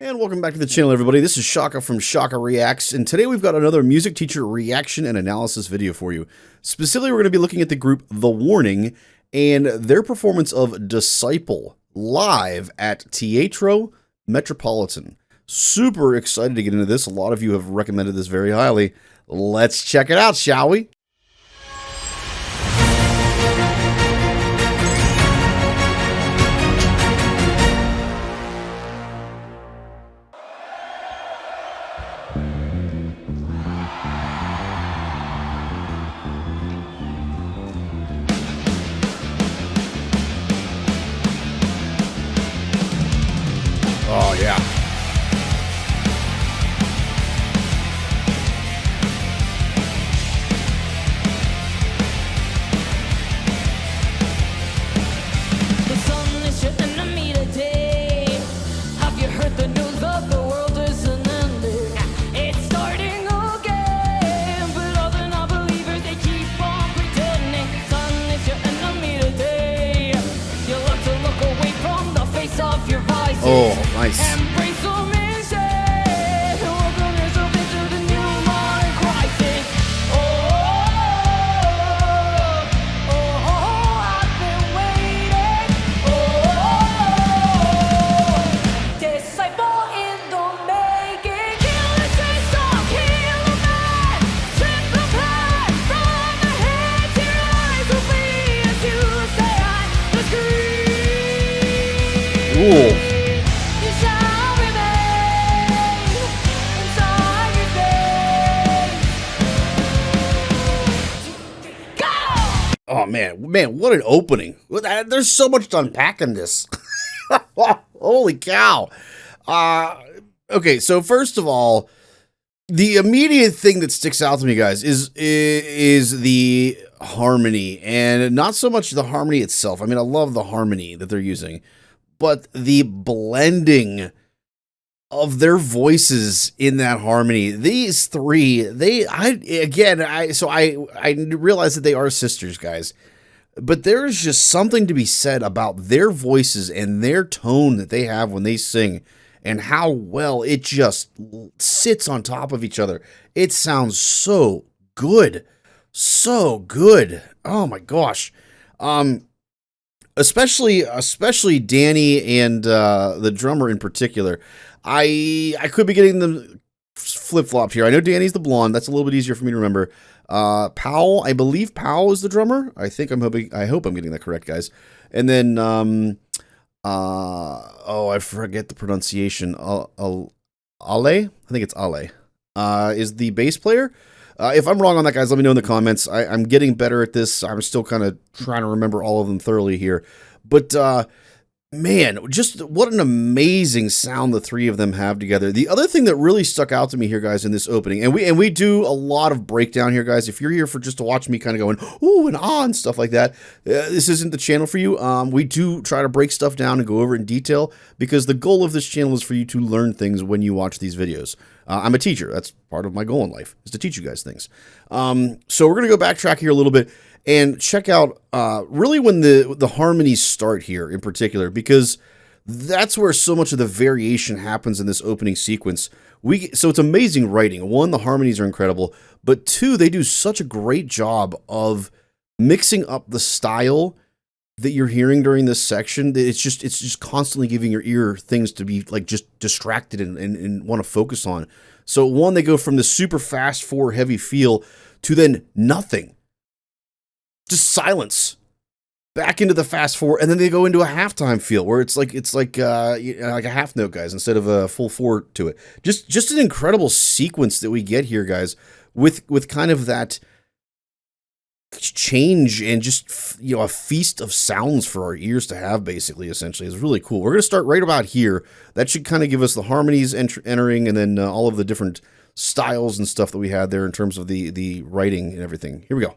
And welcome back to the channel, everybody. This is Shaka from Shaka Reacts, and today we've got another music teacher reaction and analysis video for you. Specifically, we're going to be looking at the group The Warning and their performance of Disciple live at Teatro Metropolitan. Super excited to get into this. A lot of you have recommended this very highly. Let's check it out, shall we? Oh, yeah. The sun is your enemy today. Have you heard the news that the world isn't ending? It's starting again, but all the non-believers, they keep on pretending. Sun is your enemy today. You'll have to look away from the face of your vices. Oh, nice. Embrace them instead. Welcome yourself into the new modern crisis. I've been waiting. Disciple in the making. Kill the system, kill the man. Strip the pride from the heads. Your eyes will bleed as you stay on the screen. Cool. You shall remain inside your face. Go! Oh, man, what an opening. There's so much to unpack in this. Holy cow. Okay, so first of all, the immediate thing that sticks out to me, guys, is the harmony, and not so much the harmony itself. I mean, I love the harmony that they're using, but the blending of their voices in that harmony. These three, I realize that they are sisters, guys, but there's just something to be said about their voices and their tone that they have when they sing and how well it just sits on top of each other. It sounds so good. So good. Oh my gosh. Especially Danny and the drummer in particular. I could be getting them flip-flopped here. I know Danny's the blonde. That's a little bit easier for me to remember. Powell, I believe Powell is the drummer. I hope I'm getting that correct, guys. And then I forget the pronunciation. Ale? I think it's Ale. Is the bass player. If I'm wrong on that, guys, let me know in the comments. I'm getting better at this. I'm still kind of trying to remember all of them thoroughly here. But, man, just what an amazing sound the three of them have together. The other thing that really stuck out to me here, guys, in this opening, and we do a lot of breakdown here, guys. If you're here for just to watch me kind of going, ooh, and ah, and stuff like that, this isn't the channel for you. We do try to break stuff down and go over it in detail, because the goal of this channel is for you to learn things when you watch these videos. I'm a teacher. That's part of my goal in life, is to teach you guys things. So we're going to go backtrack here a little bit and check out really when the harmonies start here in particular, because that's where so much of the variation happens in this opening sequence. So it's amazing writing. One, the harmonies are incredible, but two, they do such a great job of mixing up the style that you're hearing during this section. It's just constantly giving your ear things to be like just distracted and want to focus on. So one, they go from the super fast 4 heavy feel to then nothing. Just silence, back into the fast 4, and then they go into a halftime feel where it's like a half note, guys, instead of a full 4 to it. Just an incredible sequence that we get here, guys, with kind of that change and just, you know, a feast of sounds for our ears to have, basically, essentially. It's really cool. We're going to start right about here. That should kind of give us the harmonies entering, and then all of the different styles and stuff that we had there in terms of the writing and everything. Here we go.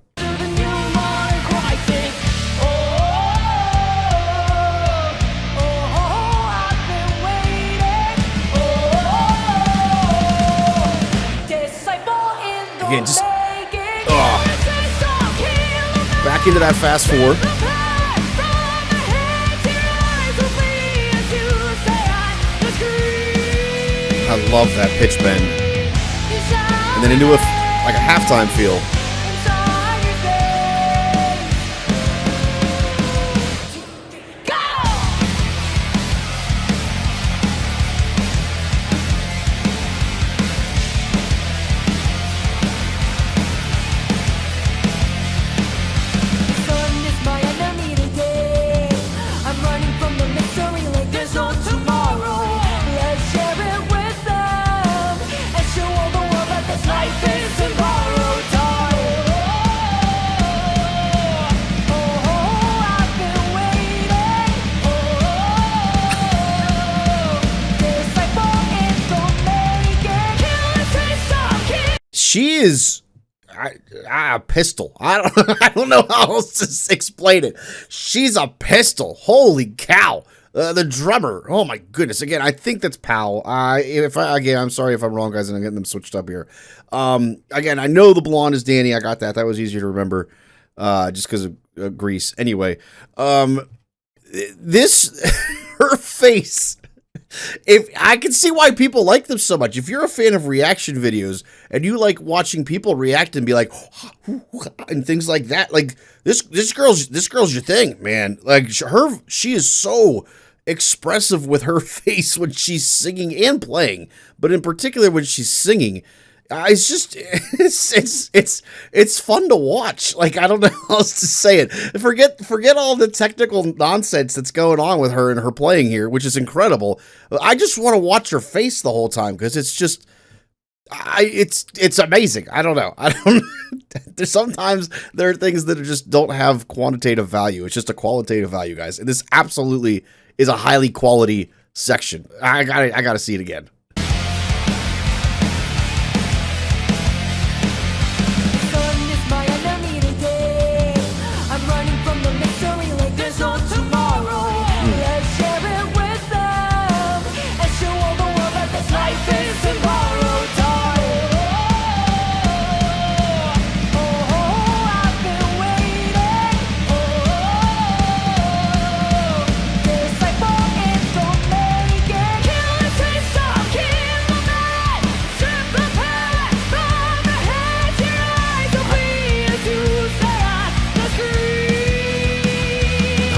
Again, just back into that fast 4. I love that pitch bend. And then into a halftime feel. She is a pistol. I don't know how else to explain it. She's a pistol. Holy cow. The drummer. Oh my goodness. Again, I think that's Powell. I'm sorry if I'm wrong, guys, and I'm getting them switched up here. Again, I know the blonde is Danny. I got that. That was easier to remember, just because of Grease. Anyway, this her face. If I can see why people like them so much. If you're a fan of reaction videos and you like watching people react and be like and things like that, like this girl's your thing, man. Like she is so expressive with her face when she's singing and playing, but in particular when she's singing. It's just it's fun to watch. Like, I don't know how else to say it. Forget all the technical nonsense that's going on with her and her playing here, which is incredible. I just want to watch her face the whole time because it's just it's amazing. I don't know. There's sometimes there are things that just don't have quantitative value. It's just a qualitative value, guys. And this absolutely is a highly quality section. I gotta see it again.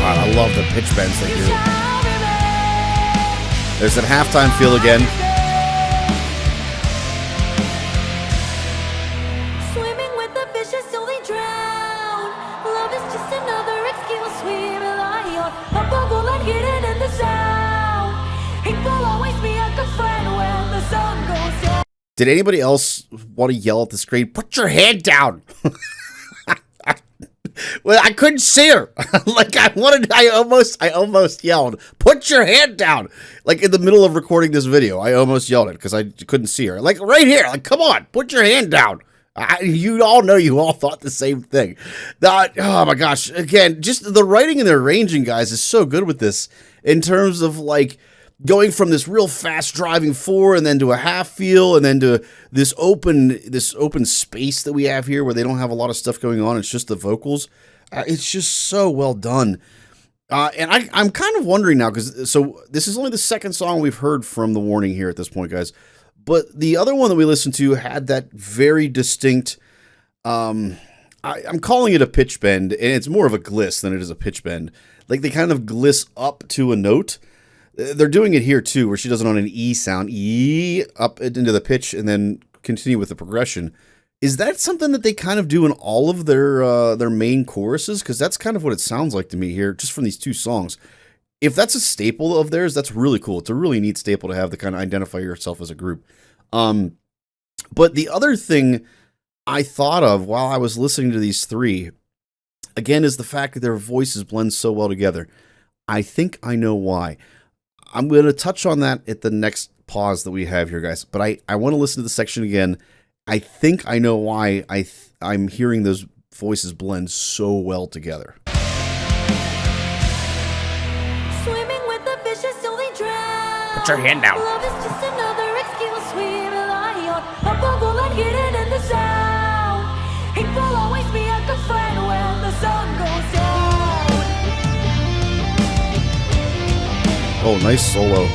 I love the pitch bends they do. There's that halftime feel again. Swimming with the fishes till they drown. Love is just another excuse we rely on. A bubble and hidden in the sound. It will always be a good friend when the sun goes down. Did anybody else want to yell at the screen, "Put your head down"? Well, I couldn't see her. Like I almost yelled, "Put your head down!" Like in the middle of recording this video, I almost yelled it because I couldn't see her. Like right here, like, come on, put your hand down. You all know, you all thought the same thing. Oh my gosh! Again, just the writing and the arranging, guys, is so good with this in terms of like going from this real fast driving four and then to a half feel and then to this open space that we have here where they don't have a lot of stuff going on. It's just the vocals. It's just so well done. And I'm kind of wondering now, because so this is only the second song we've heard from The Warning here at this point, guys. But the other one that we listened to had that very distinct, I'm calling it a pitch bend, and it's more of a gliss than it is a pitch bend. Like they kind of gliss up to a note. They're doing it here too, where she does it on an E sound, E up into the pitch, and then continue with the progression. Is that something that they kind of do in all of their main choruses? Because that's kind of what it sounds like to me here, just from these two songs. If that's a staple of theirs, that's really cool. It's a really neat staple to have to kind of identify yourself as a group. But the other thing I thought of while I was listening to these three, again, is the fact that their voices blend so well together. I think I know why. I'm going to touch on that at the next pause that we have here, guys. But I want to listen to the section again. I think I know why I'm hearing those voices blend so well together. Swimming with the fishes till they drown. Put your hand down. Love is just another excuse we rely on. A bubble and hidden in the sound. It will always be a good friend when the sun goes down. Oh, nice solo.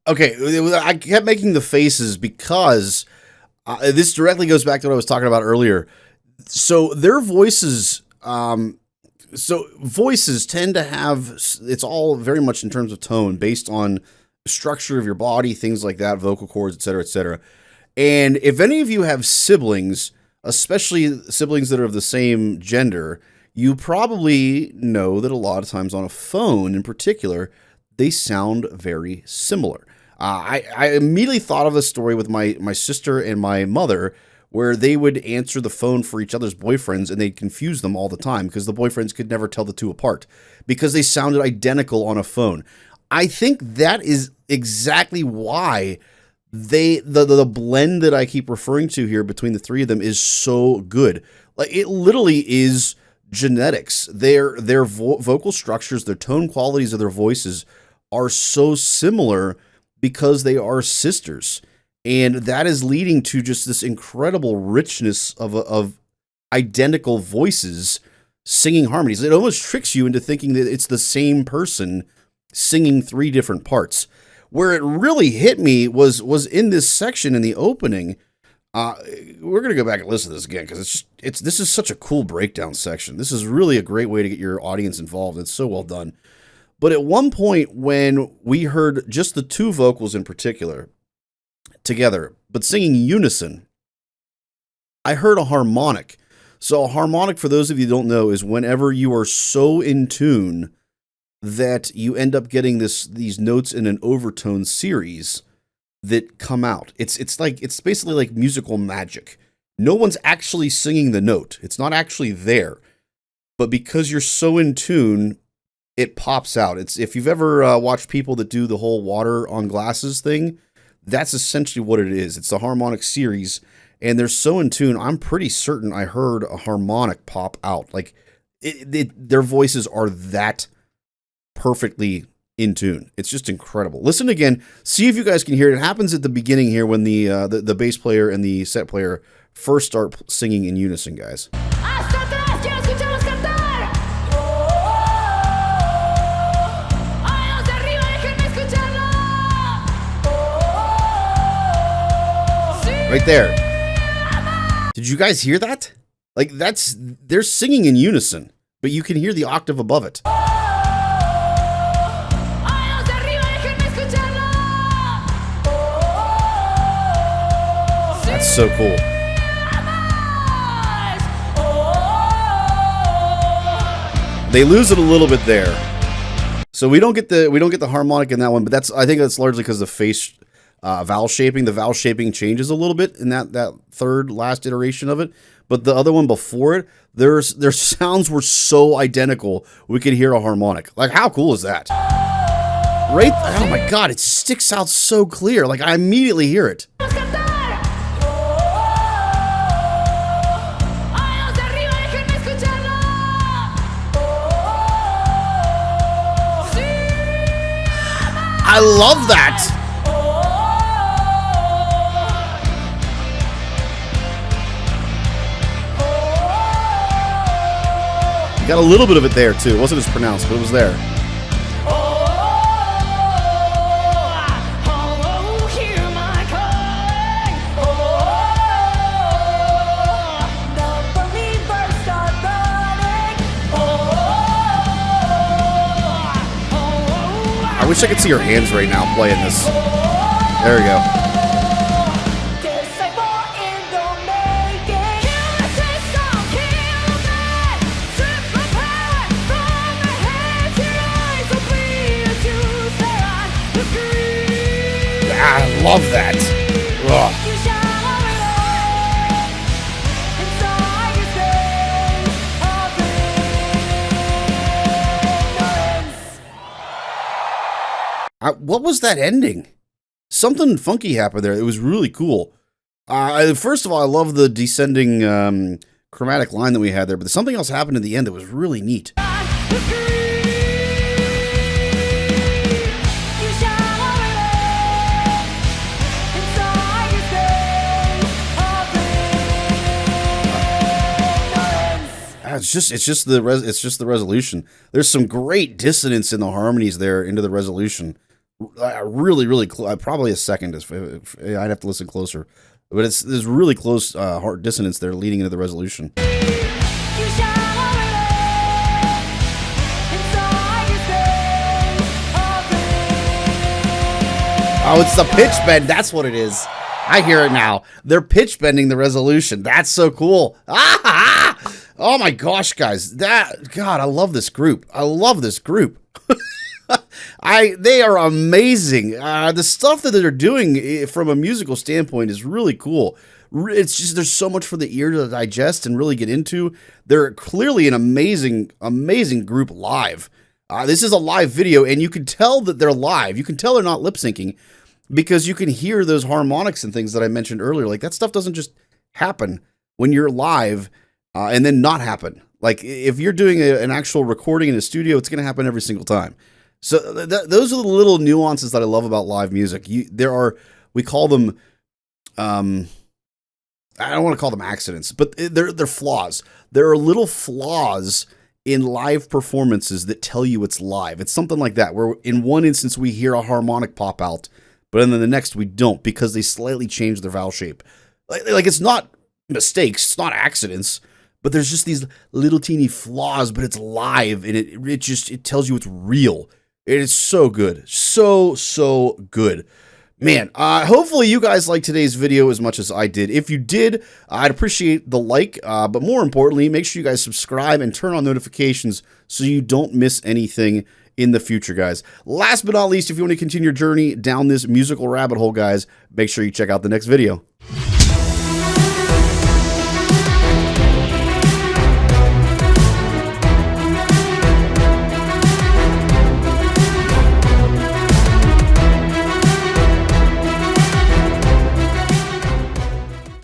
Okay, I kept making the faces because this directly goes back to what I was talking about earlier. So their voices, so voices tend to have, it's all very much in terms of tone based on structure of your body, things like that, vocal cords, et cetera, et cetera. And if any of you have siblings, especially siblings that are of the same gender, you probably know that a lot of times on a phone in particular, they sound very similar. I immediately thought of a story with my sister and my mother where they would answer the phone for each other's boyfriends and they'd confuse them all the time because the boyfriends could never tell the two apart because they sounded identical on a phone. I think that is exactly why the blend that I keep referring to here between the three of them is so good. Like it literally is genetics. Their vocal structures, their tone qualities of their voices are so similar because they are sisters. And that is leading to just this incredible richness of identical voices singing harmonies. It almost tricks you into thinking that it's the same person singing three different parts. Where it really hit me was in this section in the opening. We're gonna go back and listen to this again because this is such a cool breakdown section. This is really a great way to get your audience involved. It's so well done. But at one point when we heard just the two vocals in particular together, but singing unison, I heard a harmonic. So a harmonic, for those of you who don't know, is whenever you are so in tune that you end up getting these notes in an overtone series that come out. It's basically like musical magic. No one's actually singing the note. It's not actually there. But because you're so in tune, it pops out. It's if you've ever watched people that do the whole water on glasses thing, that's essentially what it is. It's a harmonic series, and they're so in tune. I'm pretty certain I heard a harmonic pop out. Like their voices are that perfectly in tune. It's just incredible. Listen again. See if you guys can hear it. It happens at the beginning here when the bass player and the set player first start singing in unison, guys. Hasta atrás, quiero escucharlos cantar. Ay, los de arriba, déjenme escucharlo. Right there. Did you guys hear that? Like they're singing in unison, but you can hear the octave above it. That's so cool. They lose it a little bit there, so we don't get the harmonic in that one. But I think that's largely because the face vowel shaping. The vowel shaping changes a little bit in that third last iteration of it. But the other one before it, their sounds were so identical we could hear a harmonic. Like how cool is that? Right? Oh my god, it sticks out so clear. Like I immediately hear it. I love that. You got a little bit of it there too. It wasn't as pronounced, but it was there. I wish I could see your hands right now playing this. There we go. I love that. Ugh. What was that ending? Something funky happened there. It was really cool. First of all, I love the descending chromatic line that we had there, but something else happened at the end that was really neat. It's just the resolution. There's some great dissonance in the harmonies there into the resolution. Really, really close. Probably a second. If I'd have to listen closer, but there's really close heart dissonance there leading into the resolution. You shine a ray inside your space of rain. Oh, it's the pitch bend. That's what it is. I hear it now. They're pitch bending the resolution. That's so cool. Ah! Oh my gosh, guys. God, I love this group. I love this group. They are amazing. The stuff that they're doing from a musical standpoint is really cool. It's just there's so much for the ear to digest and really get into. They're clearly an amazing, amazing group live. This is a live video, and you can tell that they're live. You can tell they're not lip syncing because you can hear those harmonics and things that I mentioned earlier. Like that stuff doesn't just happen when you're live and then not happen. Like if you're doing an actual recording in a studio, it's going to happen every single time. So those are the little nuances that I love about live music. We call them, I don't want to call them accidents, but they're flaws. There are little flaws in live performances that tell you it's live. It's something like that, where in one instance we hear a harmonic pop out, but then the next we don't because they slightly change their vowel shape. Like it's not mistakes, it's not accidents, but there's just these little teeny flaws, but it's live and it tells you it's real. It is so good. So good. Man, hopefully you guys liked today's video as much as I did. If you did, I'd appreciate the like, but more importantly, make sure you guys subscribe and turn on notifications so you don't miss anything in the future, guys. Last but not least, if you want to continue your journey down this musical rabbit hole, guys, make sure you check out the next video.